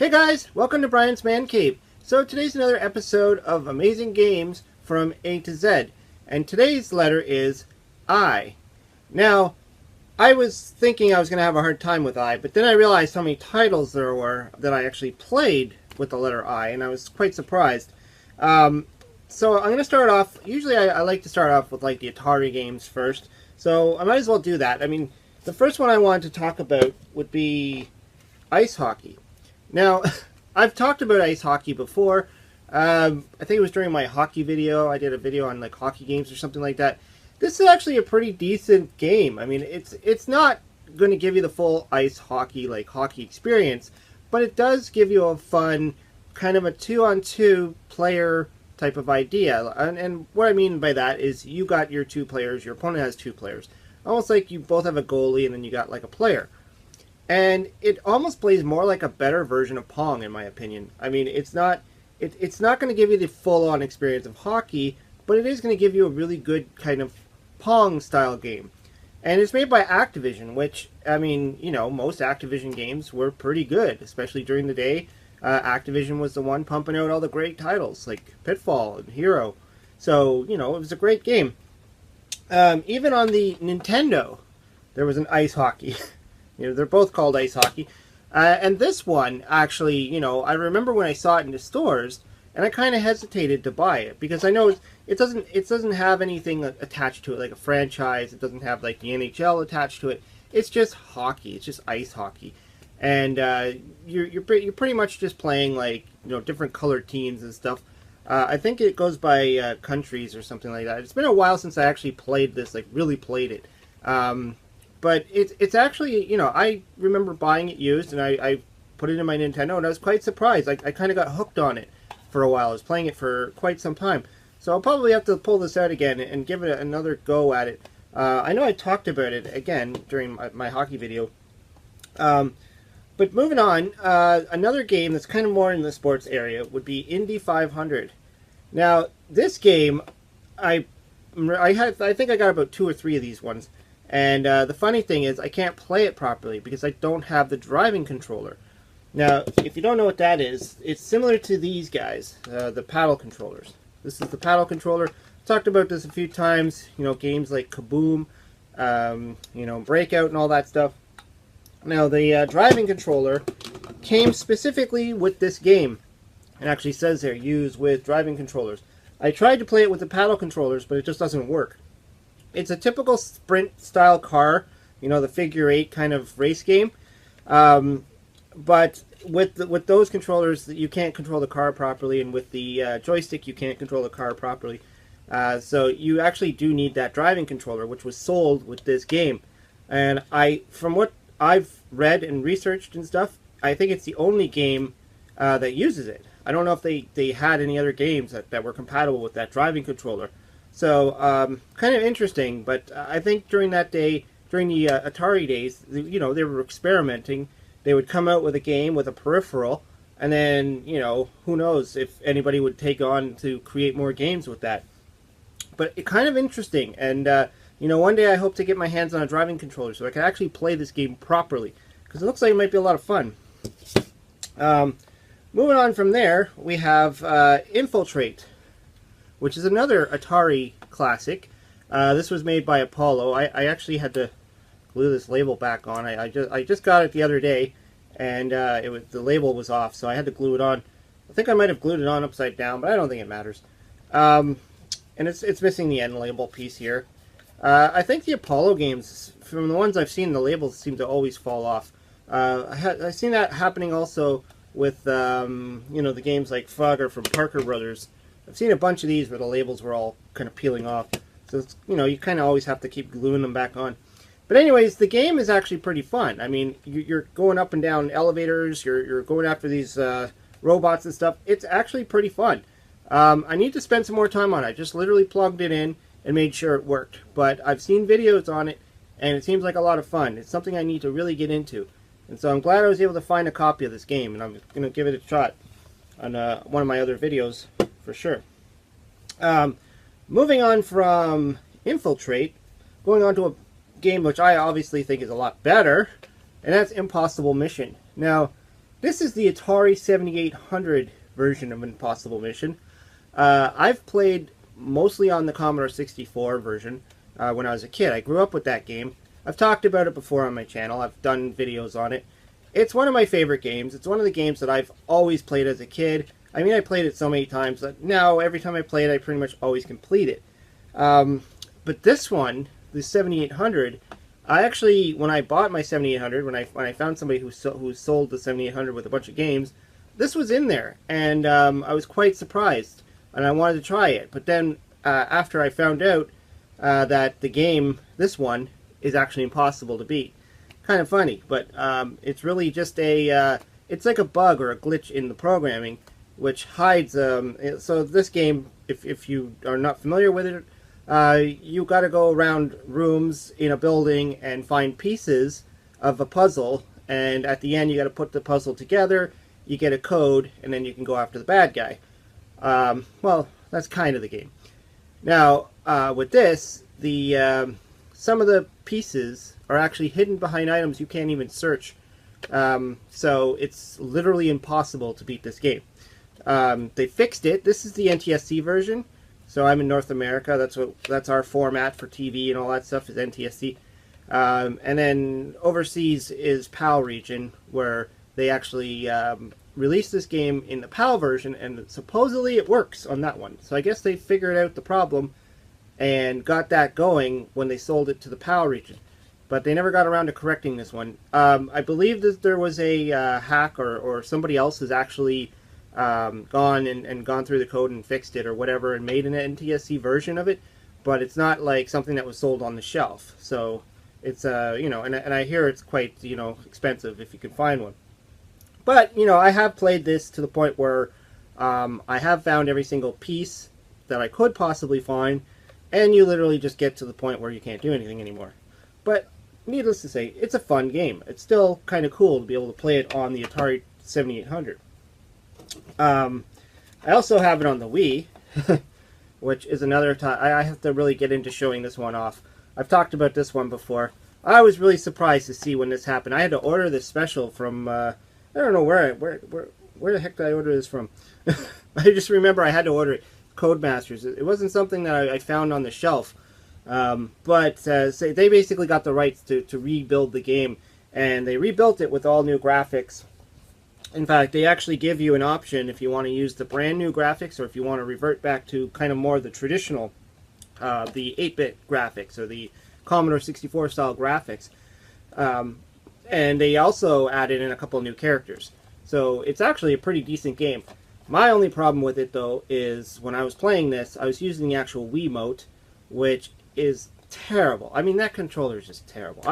Hey guys, welcome to Brian's Man Cave. So today's another episode of Amazing Games from A to Z. And today's letter is I. Now, I was thinking I was going to have a hard time with I, but then I realized how many titles there were that I actually played with the letter I, and I was quite surprised. So I'm going to start off, usually I like to start off with like the Atari games first, so I might as well do that. I mean, the first one I wanted to talk about would be ice hockey. Now, I've talked about ice hockey before. I think it was during my hockey video. I did a video on like hockey games or something like that. This is actually a pretty decent game. I mean, it's not going to give you the full ice hockey like hockey experience, but it does give you a fun kind of a 2-on-2 player type of idea. And what I mean by that is you got your two players, your opponent has two players. Almost like you both have a goalie and then you got like a player. And it almost plays more like a better version of Pong, in my opinion. I mean, it's not going to give you the full-on experience of hockey, but it is going to give you a really good kind of Pong-style game. And it's made by Activision, which, I mean, you know, most Activision games were pretty good, especially during the day. Activision was the one pumping out all the great titles, like Pitfall and Hero. So, you know, it was a great game. Even on the Nintendo, there was an ice hockey. You know, they're both called ice hockey. And this one, actually, you know, I remember when I saw it in the stores, and I kind of hesitated to buy it because I know it doesn't have anything attached to it, like a franchise. It doesn't have like the NHL attached to it. It's just hockey. It's just ice hockey, and you're pretty much just playing like, you know, different colored teams and stuff. I think it goes by countries or something like that. It's been a while since I actually played this, like really played it. But it's actually, you know, I remember buying it used, and I put it in my Nintendo, and I was quite surprised. I kind of got hooked on it for a while. I was playing it for quite some time. So I'll probably have to pull this out again and give it another go at it. I know I talked about it, again, during my hockey video. But moving on, another game that's kind of more in the sports area would be Indy 500. Now, this game, I think I got about 2 or 3 of these ones. And the funny thing is, I can't play it properly because I don't have the driving controller. Now, if you don't know what that is, it's similar to these guys, the paddle controllers. This is the paddle controller. I've talked about this a few times, you know, games like Kaboom, you know, Breakout and all that stuff. Now, the driving controller came specifically with this game. It actually says there, use with driving controllers. I tried to play it with the paddle controllers, but it just doesn't work. It's a typical sprint-style car, you know, the figure-8 kind of race game. But with those controllers, you can't control the car properly, and with the joystick, you can't control the car properly. So you actually do need that driving controller, which was sold with this game. And from what I've read and researched and stuff, I think it's the only game that uses it. I don't know if they had any other games that were compatible with that driving controller. So, kind of interesting, but I think during that day, during the Atari days, you know, they were experimenting. They would come out with a game with a peripheral, and then, you know, who knows if anybody would take on to create more games with that. But it's kind of interesting, and, you know, one day I hope to get my hands on a driving controller so I can actually play this game properly, because it looks like it might be a lot of fun. Moving on from there, we have Infiltrate, which is another Atari classic. This was made by Apollo. I actually had to glue this label back on. I just got it the other day, and the label was off, so I had to glue it on. I think I might have glued it on upside down, but I don't think it matters. And it's missing the end label piece here. I think the Apollo games, from the ones I've seen, the labels seem to always fall off. I've seen that happening also with you know, the games like Frogger from Parker Brothers. I've seen a bunch of these where the labels were all kind of peeling off. So, it's, you know, you kind of always have to keep gluing them back on. But anyways, the game is actually pretty fun. I mean, you're going up and down elevators. You're going after these robots and stuff. It's actually pretty fun. I need to spend some more time on it. I just literally plugged it in and made sure it worked. But I've seen videos on it, and it seems like a lot of fun. It's something I need to really get into. And so I'm glad I was able to find a copy of this game, and I'm going to give it a shot on one of my other videos for sure. Moving on from Infiltrate, going on to a game which I obviously think is a lot better, and that's Impossible Mission. Now, This is the Atari 7800 version of Impossible Mission. I've played mostly on the Commodore 64 version when I was a kid. I grew up with that game. I've talked about it before on my channel. I've done videos on it. It's one of my favorite games. It's one of the games that I've always played as a kid. I mean, I played it so many times that now every time I play it, I pretty much always complete it. But this one, the 7800, I actually, when I bought my 7800, when I found somebody who sold the 7800 with a bunch of games, this was in there, and I was quite surprised, and I wanted to try it. But then after I found out that the game, this one, is actually impossible to beat. Kind of funny, but it's really just it's like a bug or a glitch in the programming, which hides, so this game, if you are not familiar with it, you got to go around rooms in a building and find pieces of a puzzle, and at the end you got to put the puzzle together, you get a code, and then you can go after the bad guy. Well, that's kind of the game. Now, with this, some of the pieces are actually hidden behind items you can't even search. So it's literally impossible to beat this game. They fixed it. This is the NTSC version. So I'm in North America. That's our format for TV and all that stuff is NTSC. And then overseas is PAL region, where they actually released this game in the PAL version, and supposedly it works on that one. So I guess they figured out the problem and got that going when they sold it to the PAL region. But they never got around to correcting this one. I believe that there was a hack or somebody else has actually gone and gone through the code and fixed it or whatever and made an NTSC version of it, but it's not like something that was sold on the shelf. So it's and I hear it's quite expensive if you can find one. But I have played this to the point where I have found every single piece that I could possibly find, and you literally just get to the point where you can't do anything anymore. But needless to say, it's a fun game. It's still kind of cool to be able to play it on the Atari 7800. I also have it on the Wii, which is another time. I have to really get into showing this one off. I've talked about this one before. I was really surprised to see when this happened. I had to order this special from, I don't know where the heck did I order this from? I just remember I had to order it. Codemasters. It wasn't something that I found on the shelf. But they basically got the rights to rebuild the game, and they rebuilt it with all new graphics. In fact, they actually give you an option if you want to use the brand new graphics or if you want to revert back to kind of more the traditional, the 8-bit graphics or the Commodore 64 style graphics. And they also added in a couple of new characters. So it's actually a pretty decent game. My only problem with it, though, is when I was playing this, I was using the actual Wiimote, which is terrible. I mean, that controller is just terrible.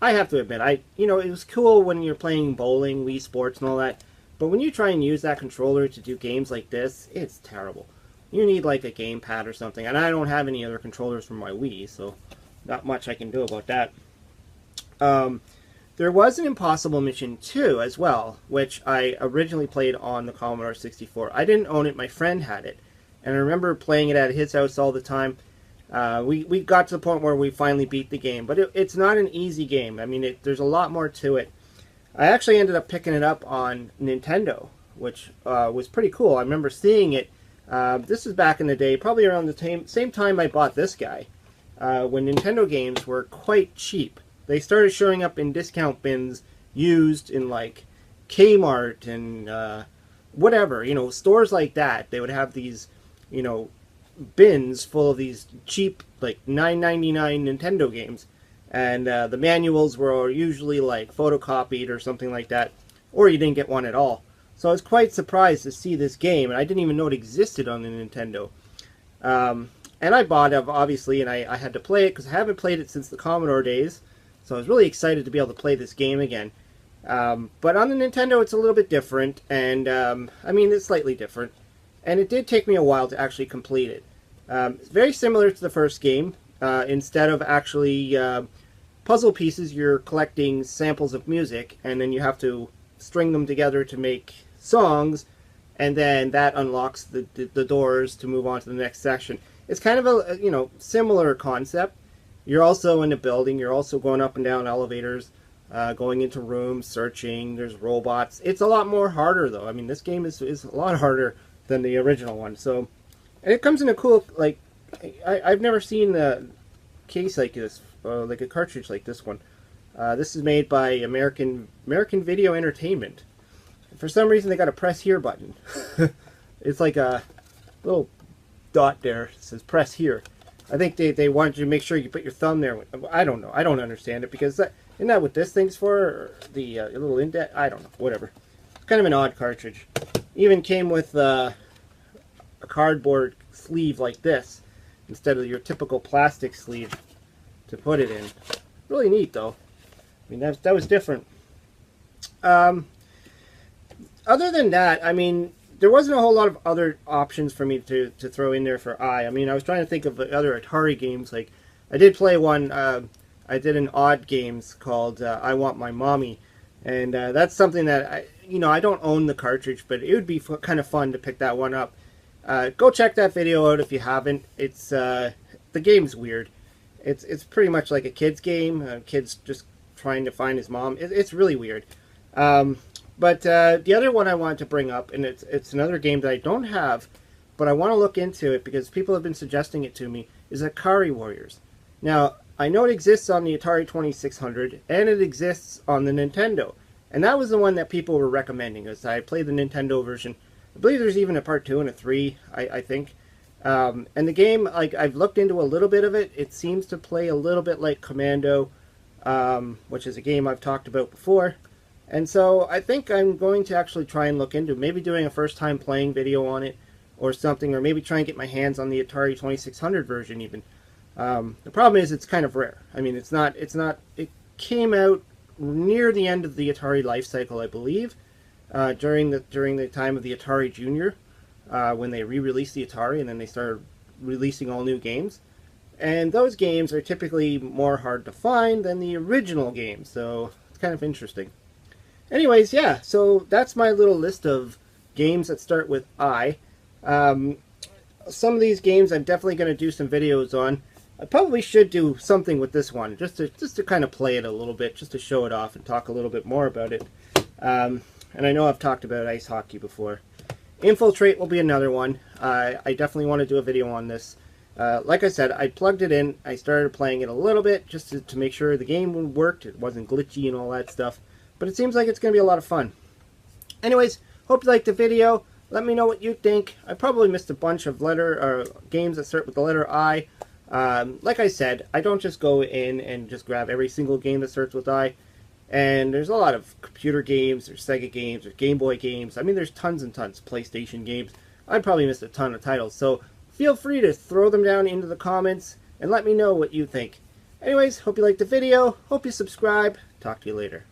I have to admit, it was cool when you're playing bowling, Wii Sports, and all that. But when you try and use that controller to do games like this, it's terrible. You need like a gamepad or something, and I don't have any other controllers for my Wii, so not much I can do about that. There was an Impossible Mission 2 as well, which I originally played on the Commodore 64. I didn't own it, my friend had it, and I remember playing it at his house all the time. We got to the point where we finally beat the game, but it's not an easy game. I mean, there's a lot more to it. I actually ended up picking it up on Nintendo, which was pretty cool. I remember seeing it. This was back in the day, probably around the same time I bought this guy, when Nintendo games were quite cheap. They started showing up in discount bins, used in like Kmart and whatever, stores like that. They would have these, bins full of these cheap, like $9.99 Nintendo games, and the manuals were usually like photocopied or something like that, or you didn't get one at all. So I was quite surprised to see this game, and I didn't even know it existed on the Nintendo. And I bought it, obviously, and I had to play it because I haven't played it since the Commodore days, so I was really excited to be able to play this game again. But on the Nintendo, it's a little bit different, and I mean, it's slightly different. And it did take me a while to actually complete it. It's very similar to the first game. Instead of actually puzzle pieces, you're collecting samples of music, and then you have to string them together to make songs, and then that unlocks the doors to move on to the next section. It's kind of a similar concept. You're also in a building. You're also going up and down elevators. going into rooms, searching. There's robots. It's a lot more harder though. I mean, this game is a lot harder than the original one. So, and it comes in a cool, like, I've never seen a case like this, like a cartridge like this one. This is made by American Video Entertainment. For some reason, they got a press here button. It's like a little dot there. It says press here. I think they wanted you to make sure you put your thumb there. I don't know. I don't understand it because isn't that what this thing's for? Or the little indent? I don't know. Whatever. It's kind of an odd cartridge. Even came with a cardboard sleeve like this instead of your typical plastic sleeve to put it in. Really neat though. I mean, that was different. Other than that, I mean, there wasn't a whole lot of other options for me to throw in there for I mean, I was trying to think of other Atari games. Like, I did play one, I did an odd games called I Want My Mommy. And that's something that, I don't own the cartridge, but it would be kind of fun to pick that one up. Go check that video out if you haven't. It's, the game's weird. It's pretty much like a kid's game. Kid's just trying to find his mom. It's really weird. But the other one I wanted to bring up, and it's another game that I don't have, but I want to look into it because people have been suggesting it to me, is Ikari Warriors. Now, I know it exists on the Atari 2600, and it exists on the Nintendo. And that was the one that people were recommending, as I played the Nintendo version. I believe there's even a part 2 and a 3, I think. And the game, like, I've looked into a little bit of it. It seems to play a little bit like Commando, which is a game I've talked about before. And so I think I'm going to actually try and look into maybe doing a first time playing video on it or something, or maybe try and get my hands on the Atari 2600 version even. The problem is it's kind of rare. I mean, it came out near the end of the Atari life cycle, I believe, during the time of the Atari Junior, when they re-released the Atari and then they started releasing all new games. And those games are typically more hard to find than the original games, so it's kind of interesting. Anyways, yeah, so that's my little list of games that start with I. Some of these games I'm definitely going to do some videos on. I probably should do something with this one, just to kind of play it a little bit, just to show it off and talk a little bit more about it. And I know I've talked about ice hockey before. Infiltrate will be another one. I definitely want to do a video on this. Like I said, I plugged it in. I started playing it a little bit just to make sure the game worked. It wasn't glitchy and all that stuff. But it seems like it's going to be a lot of fun. Anyways, hope you liked the video. Let me know what you think. I probably missed a bunch of games that start with the letter I. Like I said, I don't just go in and just grab every single game that starts with I. And there's a lot of computer games, there's Sega games, there's Game Boy games. I mean, there's tons and tons of PlayStation games. I probably missed a ton of titles. So feel free to throw them down into the comments and let me know what you think. Anyways, hope you liked the video. Hope you subscribe. Talk to you later.